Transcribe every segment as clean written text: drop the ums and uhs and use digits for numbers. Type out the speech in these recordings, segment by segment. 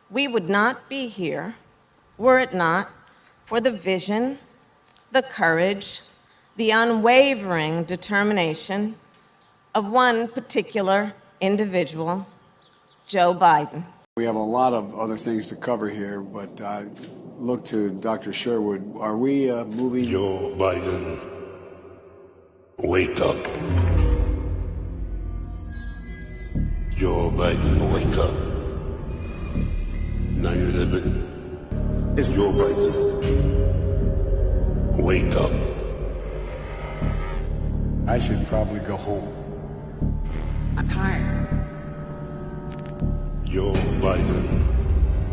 We would not be here were it not for the vision, the courage, the unwavering determination of one particular individual, Joe Biden. We have a lot of other things to cover here, but I look to Dr. Sherwood. Are we moving? Joe Biden, wake up. Joe Biden, wake up. 9/11 is Joe Biden. Wake up. I should probably go home. I'm tired. Joe Biden,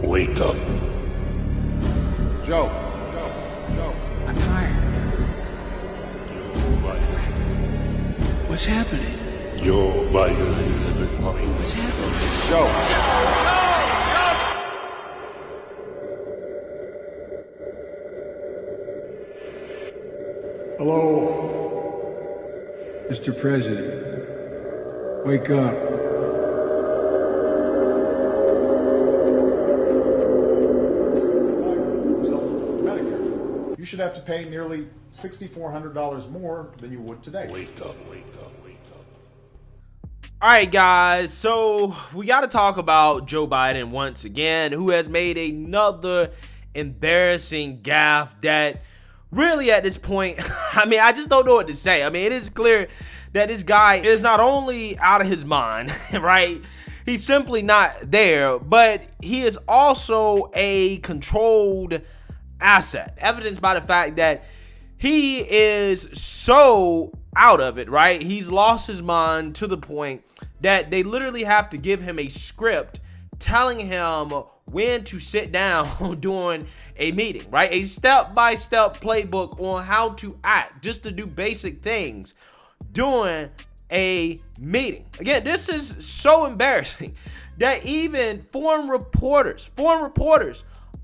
wake up. Joe. I'm tired. Joe Biden. What's happening? Joe Biden, 9/11. What's happening? Joe. Hello, Mr. President. Wake up. You should have to pay nearly $6,400 more than you would today. Wake up, wake up, wake up. All right, guys, so we got to talk about Joe Biden once again, who has made another embarrassing gaffe that really at this point, I mean, I just don't know what to say. I mean, it is clear that this guy is not only out of his mind, right? He's simply not there, but he is also a controlled asset, evidenced by the fact that he is so out of it, right? He's lost his mind to the point that they literally have to give him a script telling him when to sit down during a meeting, right? A step-by-step playbook on how to act, just to do basic things during a meeting. Again, this is so embarrassing that even foreign reporters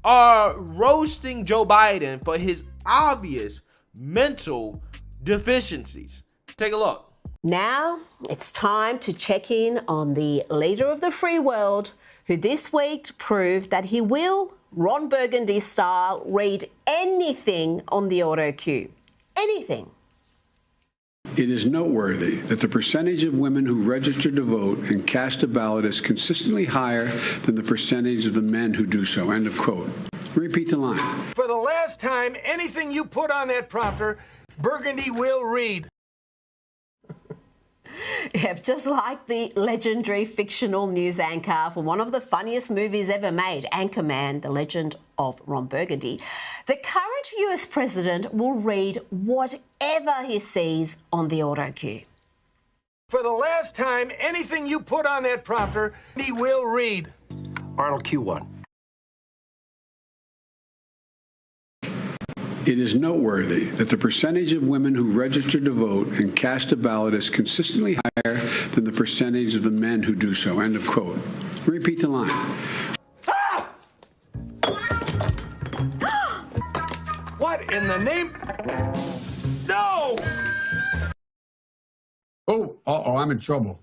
are roasting Joe Biden for his obvious mental deficiencies. Take a look. Now it's time to check in on the leader of the free world, who this week proved that he will, Ron Burgundy style, read anything on the auto cue. Anything. It is noteworthy that the percentage of women who register to vote and cast a ballot is consistently higher than the percentage of the men who do so. End of quote. Repeat the line. For the last time, anything you put on that prompter, Burgundy will read. Yeah, just like the legendary fictional news anchor for one of the funniest movies ever made, Anchorman, The Legend of Ron Burgundy, the current US president will read whatever he sees on the auto cue. For the last time, anything you put on that prompter, he will read. Arnold Q1. It is noteworthy that the percentage of women who register to vote and cast a ballot is consistently higher than the percentage of the men who do so. End of quote. Repeat the line. What in the name? No! Oh, I'm in trouble.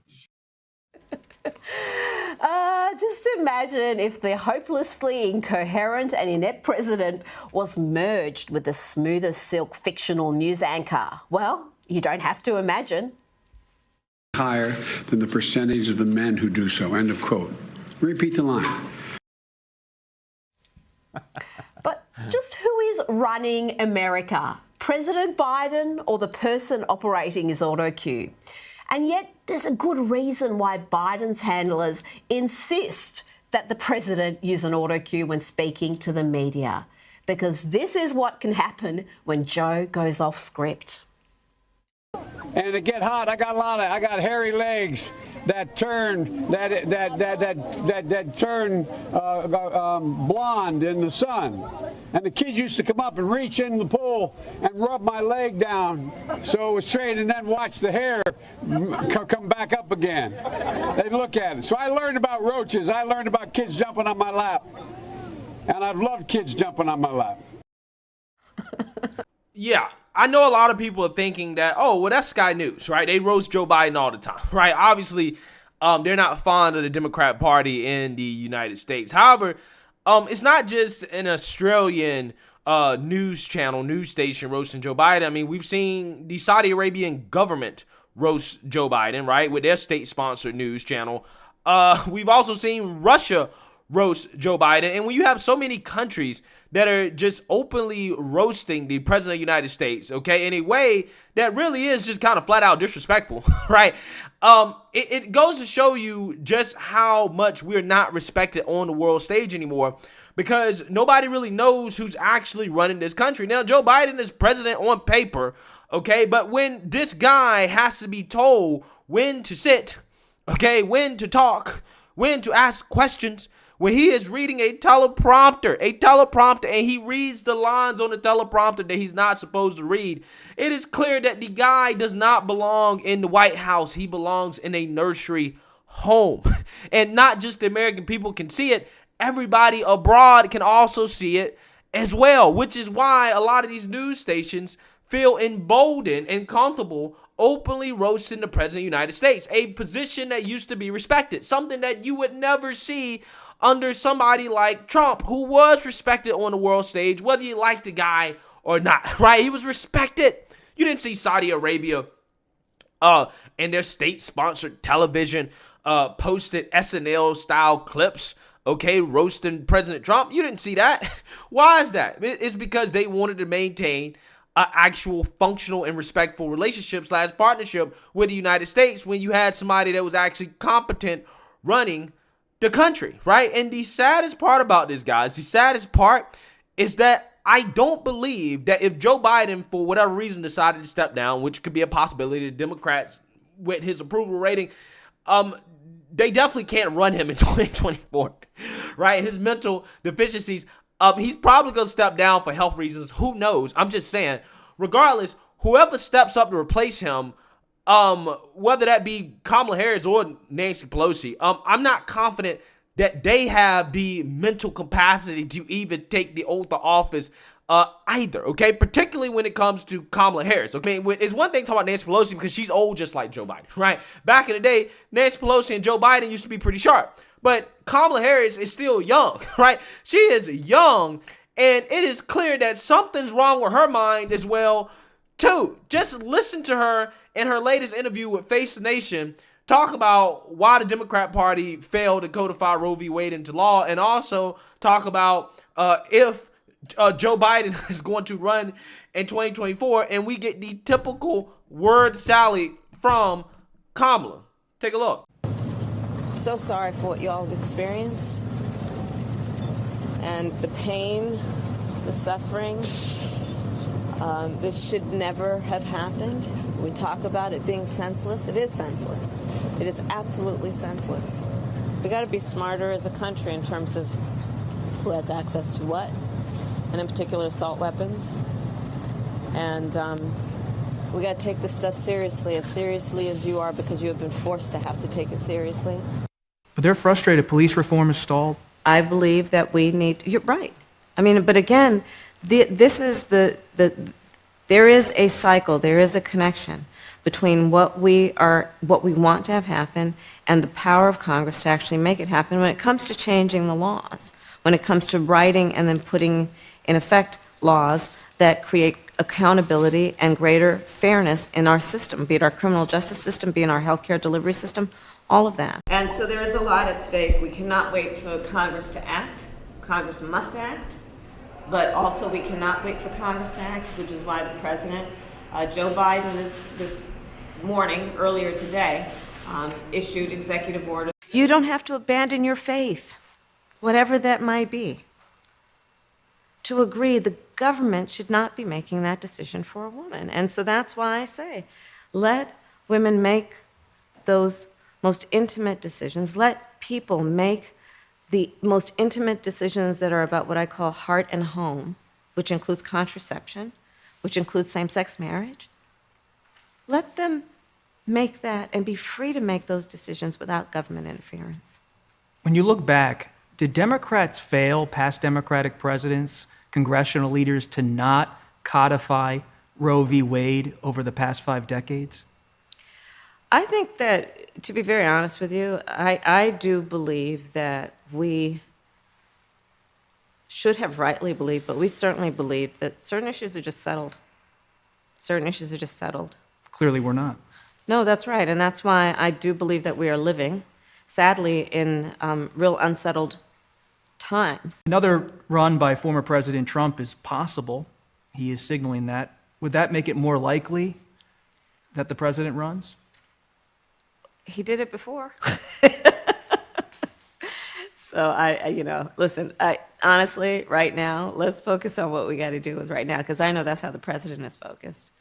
Just imagine if the hopelessly incoherent and inept president was merged with the smooth as silk fictional news anchor. Well, you don't have to imagine. Higher than the percentage of the men who do so. End of quote. Repeat the line. But just who is running America? President Biden or the person operating his auto cue? And yet there's a good reason why Biden's handlers insist that the president use an auto cue when speaking to the media. Because this is what can happen when Joe goes off script. And to get hot, I got hairy legs that turn blonde in the sun. And the kids used to come up and reach in the pool and rub my leg down so it was straight, and then watch the hair come back up again. They'd look at it. So I learned about roaches. I learned about kids jumping on my lap. And I've loved kids jumping on my lap. Yeah, I know a lot of people are thinking that, oh, well, that's Sky News, right? They roast Joe Biden all the time, right? Obviously, they're not fond of the Democrat Party in the United States. However, it's not just an Australian news station roasting Joe Biden. I mean, we've seen the Saudi Arabian government roast Joe Biden, right, with their state-sponsored news channel. We've also seen Russia roast Joe Biden. And when you have so many countries that are just openly roasting the president of the United States, okay, in a way that really is just kind of flat out disrespectful, right? It goes to show you just how much we're not respected on the world stage anymore, because nobody really knows who's actually running this country. Now, Joe Biden is president on paper, okay, but when this guy has to be told when to sit, okay, when to talk, when to ask questions, when he is reading a teleprompter, and he reads the lines on the teleprompter that he's not supposed to read, it is clear that the guy does not belong in the White House. He belongs in a nursery home. And not just the American people can see it, everybody abroad can also see it as well, which is why a lot of these news stations feel emboldened and comfortable openly roasting the president of the United States, a position that used to be respected, something that you would never see under somebody like Trump, who was respected on the world stage, whether you liked the guy or not, right? He was respected. You didn't see Saudi Arabia and their state-sponsored television posted SNL-style clips, okay, roasting President Trump. You didn't see that. Why is that? It's because they wanted to maintain an actual functional and respectful relationship / partnership with the United States when you had somebody that was actually competent running the country, right? And the saddest part about this, guys, the saddest part is that I don't believe that if Joe Biden, for whatever reason, decided to step down, which could be a possibility, the Democrats, with his approval rating, they definitely can't run him in 2024, right? His mental deficiencies, he's probably going to step down for health reasons. Who knows? I'm just saying, regardless, whoever steps up to replace him, whether that be Kamala Harris or Nancy Pelosi, I'm not confident that they have the mental capacity to even take the oath of office either, okay? Particularly when it comes to Kamala Harris, okay? It's one thing to talk about Nancy Pelosi because she's old just like Joe Biden, right? Back in the day, Nancy Pelosi and Joe Biden used to be pretty sharp, but Kamala Harris is still young, right? She is young, and it is clear that something's wrong with her mind as well, too. Just listen to her in her latest interview with Face the Nation talk about why the Democrat Party failed to codify Roe v. Wade into law, and also talk about if Joe Biden is going to run in 2024, and we get the typical word salad from Kamala. Take a look. So sorry for what you all have experienced, and the pain, the suffering. This should never have happened. We talk about it being senseless. It is senseless. It is absolutely senseless. We got to be smarter as a country in terms of who has access to what, and in particular assault weapons. And we got to take this stuff seriously as you are, because you have been forced to have to take it seriously. But they're frustrated. Police reform is stalled. I believe that we need. You're right. I mean, but again, this is there is a cycle, there is a connection between what we want to have happen and the power of Congress to actually make it happen when it comes to changing the laws, when it comes to writing and then putting in effect laws that create accountability and greater fairness in our system, be it our criminal justice system, be it our healthcare delivery system, all of that. And so there is a lot at stake. We cannot wait for Congress to act. Congress must act. But also we cannot wait for Congress to act, which is why the President, Joe Biden, this morning, earlier today, issued executive order. You don't have to abandon your faith, whatever that might be, to agree the government should not be making that decision for a woman. And so that's why I say, let women make those most intimate decisions. Let people make the most intimate decisions that are about what I call heart and home, which includes contraception, which includes same-sex marriage. Let them make that and be free to make those decisions without government interference. When you look back, did Democrats fail, past Democratic presidents, congressional leaders, to not codify Roe v. Wade over the past 5 decades? I think that, to be very honest with you, I do believe that we should have rightly believed, but we certainly believe that certain issues are just settled. Certain issues are just settled. Clearly, we're not. No, that's right. And that's why I do believe that we are living, sadly, in real unsettled times. Another run by former President Trump is possible. He is signaling that. Would that make it more likely that the president runs? He did it before. So listen, honestly, right now, let's focus on what we got to do with right now, because I know that's how the president is focused.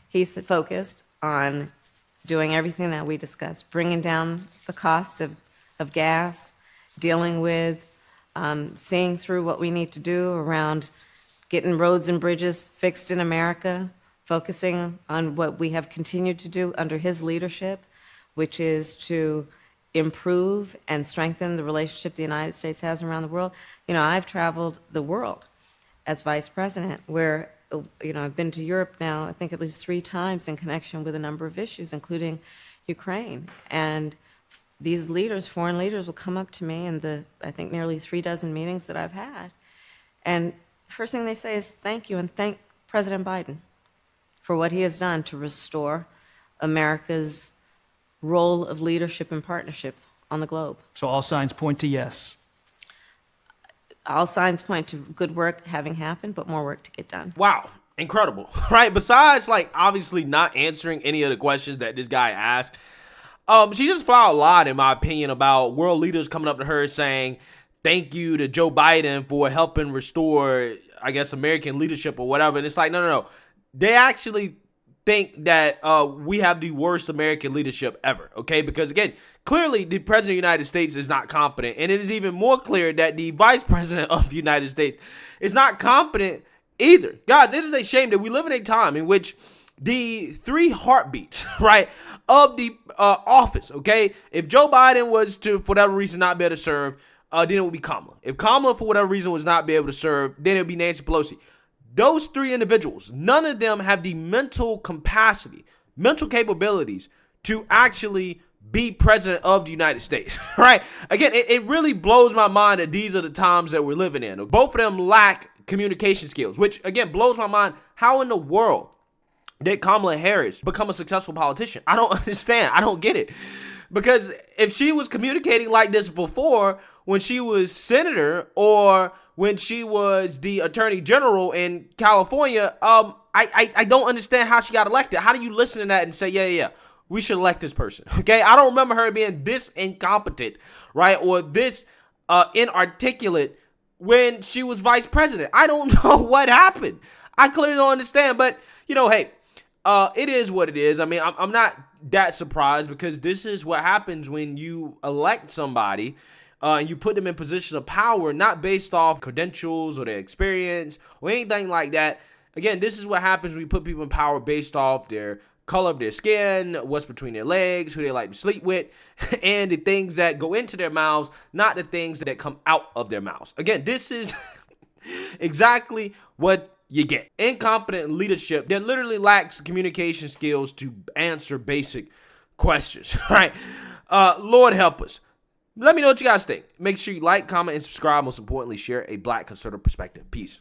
He's focused on doing everything that we discussed, bringing down the cost of gas, dealing with, seeing through what we need to do around getting roads and bridges fixed in America, focusing on what we have continued to do under his leadership, which is to improve and strengthen the relationship the United States has around the world. I've traveled the world as vice president, where, I've been to Europe now, I think at least 3 times in connection with a number of issues, including Ukraine. And these leaders, foreign leaders, will come up to me in the, I think, nearly 3 dozen meetings that I've had. And the first thing they say is thank you, and thank President Biden for what he has done to restore America's role of leadership and partnership on the globe. So all signs point to yes. All signs point to good work having happened, but more work to get done. Wow. Incredible, right? Besides, obviously not answering any of the questions that this guy asked, she just flew out a lot, in my opinion, about world leaders coming up to her saying thank you to Joe Biden for helping restore, I guess, American leadership or whatever. And it's like, no. They actually think that we have the worst American leadership ever, okay? Because, again, clearly the president of the United States is not competent. And it is even more clear that the vice president of the United States is not competent either. Guys, it is a shame that we live in a time in which the 3 heartbeats, right, of the office, okay? If Joe Biden was to, for whatever reason, not be able to serve, then it would be Kamala. If Kamala, for whatever reason, was not be able to serve, then it would be Nancy Pelosi. Those 3 individuals, none of them have the mental capacity, mental capabilities to actually be president of the United States, right? Again, it really blows my mind that these are the times that we're living in. Both of them lack communication skills, which, again, blows my mind. How in the world did Kamala Harris become a successful politician? I don't understand. I don't get it. Because if she was communicating like this before, when she was senator or when she was the attorney general in California, I don't understand how she got elected. How do you listen to that and say, yeah, we should elect this person? Okay, I don't remember her being this incompetent, right, or this inarticulate when she was vice president. I don't know what happened. I clearly don't understand, but, hey, it is what it is. I mean, I'm not that surprised, because this is what happens when you elect somebody and you put them in positions of power, not based off credentials or their experience or anything like that. Again, this is what happens when you put people in power based off their color of their skin, what's between their legs, who they like to sleep with, and the things that go into their mouths, not the things that come out of their mouths. Again, this is exactly what you get. Incompetent leadership that literally lacks communication skills to answer basic questions, right? Lord help us. Let me know what you guys think. Make sure you like, comment, and subscribe. Most importantly, share a Black conservative perspective. Peace.